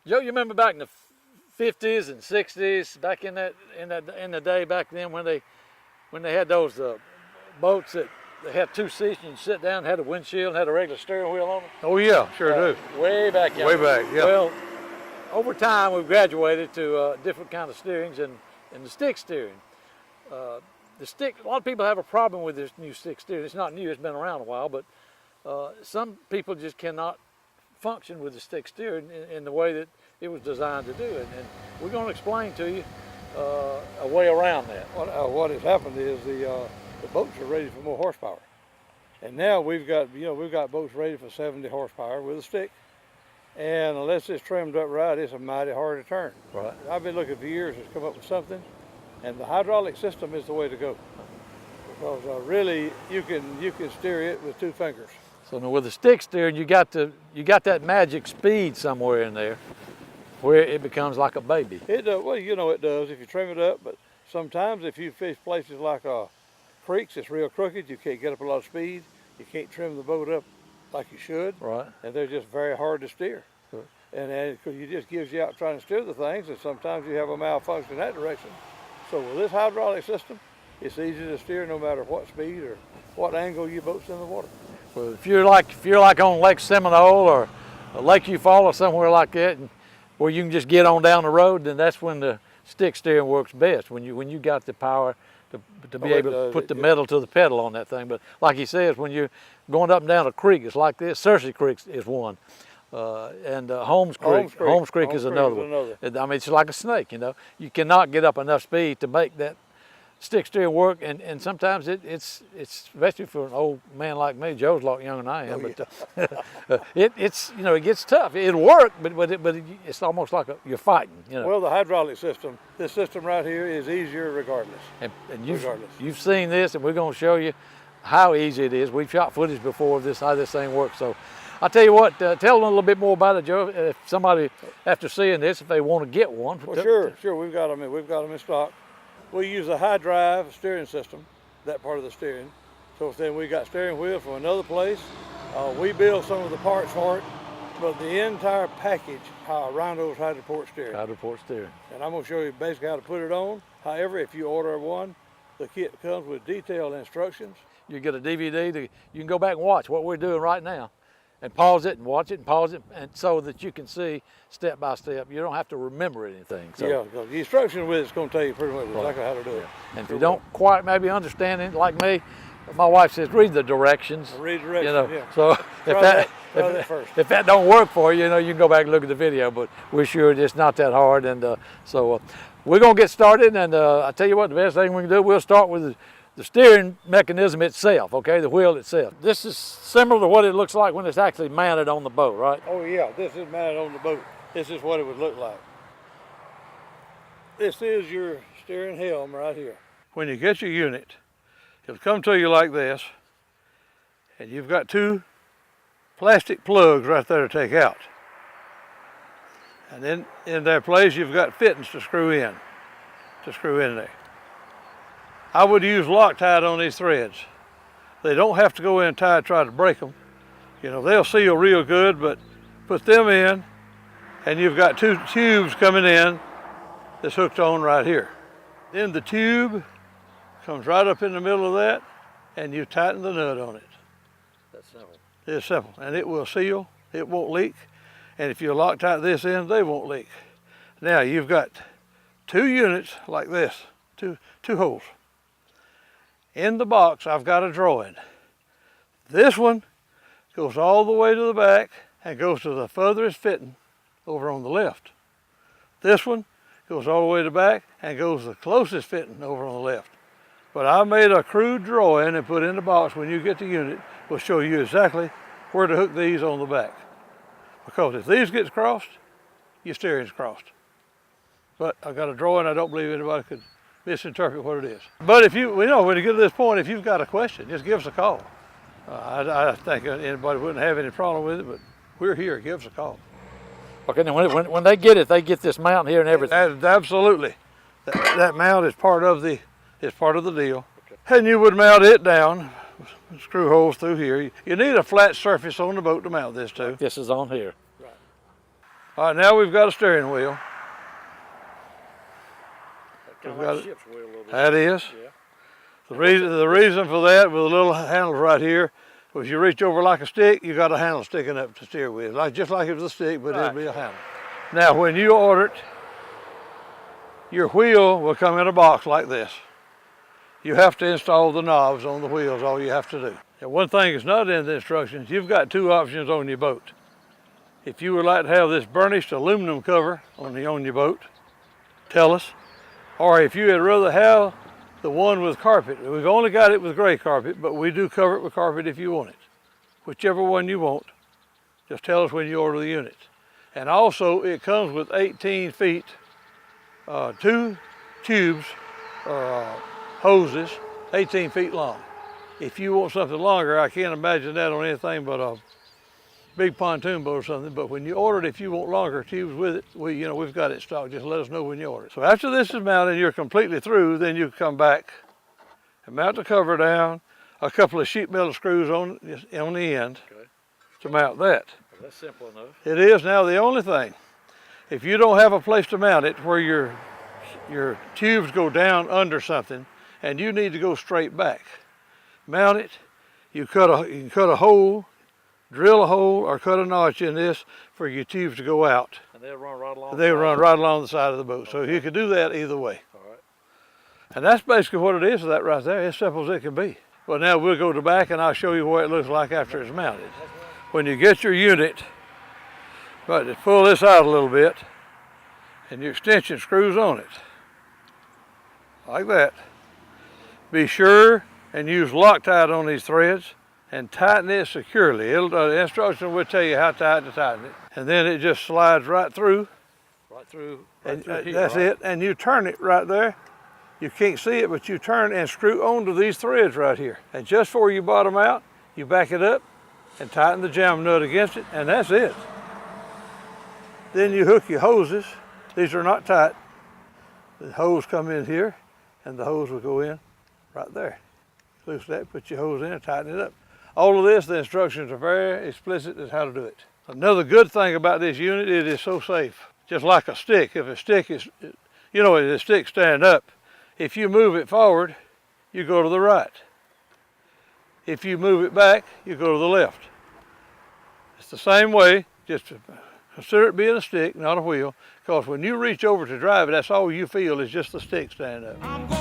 Joe, you remember back in the 50s and 60s, back in the day back then when they had those boats that they had 2 seats and you sit down, had a windshield, had a regular steering wheel on it? Oh yeah, sure do. Way back. Way back, yeah. Well, over time we've graduated to different kind of steerings and the stick steering. The stick, a lot of people have a problem with this new stick steering. It's not new, it's been around a while, but some people just cannot function with the stick steering in the way that it was designed to do it. And we're going to explain to you a way around that. What has happened is the boats are ready for more horsepower. And now we've got boats ready for 70 horsepower with a stick. And unless it's trimmed up right, it's a mighty hard to turn. Right. I've been looking for years to come up with something, and the hydraulic system is the way to go. Because really, you can steer it with 2 fingers. So now with the stick steering, you got that magic speed somewhere in there, where it becomes like a baby. It does. Well, it does if you trim it up. But sometimes, if you fish places like creeks, it's real crooked. You can't get up a lot of speed. You can't trim the boat up like you should. Right. And they're just very hard to steer. Sure. And it just gives you out trying to steer the things, and sometimes you have a malfunction in that direction. So with this hydraulic system, it's easy to steer no matter what speed or what angle your boat's in the water. Well, if you're like on Lake Seminole or Lake Eufaula or somewhere like that, where you can just get on down the road, then that's when the stick steering works best. When you got the power to be able to put the metal to the pedal on that thing. But like he says, when you're going up and down a creek, it's like this. Searcy Creek is one, and Holmes Creek is another one. I mean, it's like a snake. You cannot get up enough speed to make that stick steering work, and sometimes it's especially for an old man like me. Joe's a lot younger than I am, but it gets tough. It'll work, but it's almost like you're fighting. Well, the hydraulic system, this system right here, is easier regardless. And you've seen this, and we're going to show you how easy it is. We've shot footage before of this, how this thing works. So I'll tell you what, tell them a little bit more about it, Joe. If somebody, after seeing this, if they want to get one. Well, sure, we've got them in stock. We use a high drive steering system, that part of the steering. So then we got steering wheel from another place. We build some of the parts for it, but the entire package around those Hydroport steering. Hydroport steering. And I'm going to show you basically how to put it on. However, if you order one, the kit comes with detailed instructions. You get a DVD, you can go back and watch what we're doing right now, and pause it and watch it and pause it, and so that you can see step by step. You don't have to remember anything. So. Yeah, because the instruction with it's going to tell you pretty much exactly how to do it. And if you don't quite maybe understand it, like me, my wife says read the directions. Read directions, yeah. So try that first. If that don't work for you, you can go back and look at the video. But we're sure it's not that hard, and so we're going to get started. And I tell you what, the best thing we can do, we'll start with the steering mechanism itself, okay, the wheel itself. This is similar to what it looks like when it's actually mounted on the boat, right? Oh yeah, this is mounted on the boat. This is what it would look like. This is your steering helm right here. When you get your unit, it'll come to you like this, and you've got 2 plastic plugs right there to take out. And then in their place, you've got fittings to screw in there. I would use Loctite on these threads. They don't have to go in tight, try to break them. They'll seal real good, but put them in, and you've got 2 tubes coming in that's hooked on right here. Then the tube comes right up in the middle of that, and you tighten the nut on it. That's simple. It's simple, and it will seal. It won't leak. And if you Loctite this in, they won't leak. Now you've got 2 units like this, two holes. In the box, I've got a drawing. This one goes all the way to the back and goes to the furthest fitting over on the left. This one goes all the way to the back and goes to the closest fitting over on the left. But I made a crude drawing and put in the box when you get the unit. We'll show you exactly where to hook these on the back. Because if these gets crossed, your steering's crossed. But I got a drawing, I don't believe anybody could misinterpret what it is. But when you get to this point, if you've got a question, just give us a call. I think anybody wouldn't have any problem with it, but we're here, give us a call. Okay, now when they get it, they get this mount here and everything. Absolutely. That mount is part of the deal. Okay. And you would mount it down, screw holes through here. You need a flat surface on the boat to mount this to. This is on here. Right. All right, now we've got a steering wheel. Kind of like a ship's wheel a little bit. That is. Yeah. The reason for that with the little handles right here, if you reach over like a stick, you got a handle sticking up to steer with, just like it was a stick, but it'll be a handle. Now, when you order it, your wheel will come in a box like this. You have to install the knobs on the wheels, all you have to do. And one thing that's not in the instructions, you've got two options on your boat. If you would like to have this burnished aluminum cover on your boat, tell us. Or if you would rather have the one with carpet. We've only got it with gray carpet, but we do cover it with carpet if you want it. Whichever one you want, just tell us when you order the unit. And also it comes with 18 feet, 2 tubes or hoses, 18 feet long. If you want something longer, I can't imagine that on anything but a big pontoon boat or something. But when you order it, if you want longer tubes with it, we've got it stocked. Just let us know when you order it. So after this is mounted and you're completely through, then you come back and mount the cover down, a couple of sheet metal screws on the end to mount that. Well, that's simple enough. It is. Now the only thing, if you don't have a place to mount it where your tubes go down under something and you need to go straight back, mount it, you can cut a hole, drill a hole or cut a notch in this for your tubes to go out. And they'll run right along. They'll run right along the side of the boat. So you can do that either way. All right. And that's basically what it is, that right there. As simple as it can be. Well, now we'll go to the back and I'll show you what it looks like after it's mounted. When you get your unit, but just pull this out a little bit and your extension screws on it. Like that. Be sure and use Loctite on these threads and tighten it securely. The instruction will tell you how tight to tighten it. And then it just slides right through. Right through And here, that's right? it. And you turn it right there. You can't see it, but you turn and screw onto these threads right here. And just before you bottom out, you back it up and tighten the jam nut against it, and that's it. Then you hook your hoses. These are not tight. The hose come in here, and the hose will go in right there. Loose that, put your hose in and tighten it up. All of this, the instructions are very explicit as how to do it. Another good thing about this unit, it is so safe. Just like a stick. If a stick is, the stick stand up. If you move it forward, you go to the right. If you move it back, you go to the left. It's the same way, just consider it being a stick, not a wheel, because when you reach over to drive it, that's all you feel is just the stick standing up.